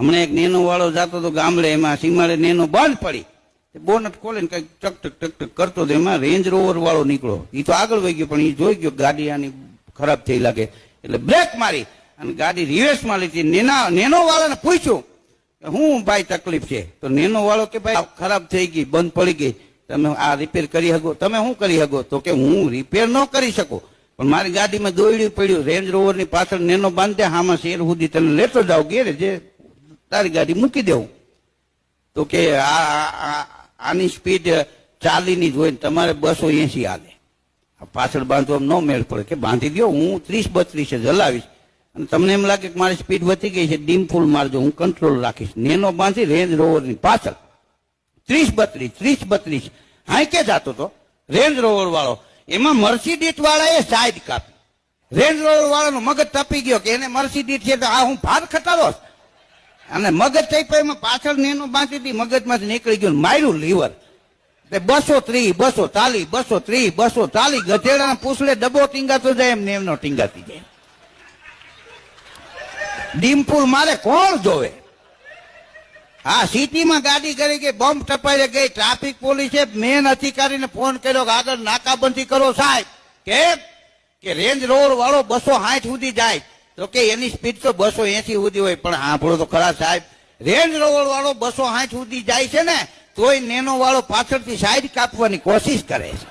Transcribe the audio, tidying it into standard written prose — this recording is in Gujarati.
હમણાં એક નેનો વાળો જતો હતો ગામડે, એમાં સીમાડે નેનો બંધ પડી, બોનટ ખોલીને કઈક ટક ટક ટક ટક કરતો હતો, એમાં રેન્જ રોવર વાળો નીકળો. એ તો આગળ વહી ગયો, પણ એ જોઈ ગયો ગાડી આની ખરાબ થઈ લાગે એટલે બ્રેક મારી અને ગાડી રિવર્સમાં લીધી. નેનો વાળાને પૂછ્યું હું ભાઈ તકલીફ છે? તો નેનો વાળો કે ભાઈ ખરાબ થઈ ગઈ, બંધ પડી ગઈ, તમે આ રિપેર કરી શકો? તમે શું કરી શકો? તો કે હું રિપેર ન કરી શકું, પણ મારી ગાડીમાં દોડ્યું પડ્યું, રેન્જ રોવર ની પાછળ નેનો બાંધે, આમાં શેર સુધી તને લેતો જાવ ઘેરે, જે તારી ગાડી મૂકી દેવું. તો કે આની સ્પીડ 40 ની જોઈને તમારે 280 હાલે, પાછળ બાંધવા ન મેળ પડે, કે બાંધી દો, હું 30-32 જ હલાવીશ, અને તમને એમ લાગે કે મારી સ્પીડ વધી ગઈ છે, ડીમ ફૂલ મારજો, હું કંટ્રોલ રાખીશ. નેનો બાંધી રેન્જ રોવર ની પાછળ 30-32 હાઈકે જતો હતો રેન્જ રોવર વાળો. એમાં મર્સિડીઝ વાળાએ સાઈડ કાપી, રેન્જ રોવર વાળાનો મગજ તપી ગયો કે એને મર્સિડીઝ છે તો આ હું ભાર ખટાડો, અને મગજ થઈ પણ એમાં પાછળ નેનો બાંધી હતી, મગજમાંથી નીકળી ગયું, માર્યું લીવર. 230, 240, 230, 240 ગધેડાના પૂછલે ડબ્બો ટીંગાતો જાય એમ નેમનો ટીંગાતી જાય. ડીમપુર મારે કોણ જોવે? હા, સિટીમાં ગાડી કરી ગઈ, બોમ્બ ટપાઈ ગઈ, ટ્રાફિક પોલીસે મેન અધિકારીને ફોન કર્યો કે આગળ નાકાબંધી કરો સાહેબ, કે રેન્જ રોવર વાળો 260 સુધી જાય, તો કે એની સ્પીડ તો 280 સુધી હોય. પણ સાંભળો તો ખરા સાહેબ, રેન્જ રોવર વાળો 260 સુધી જાય છે ને, તોય નેનો વાળો પાછળથી સાઈડ કાપવાની કોશિશ કરે છે.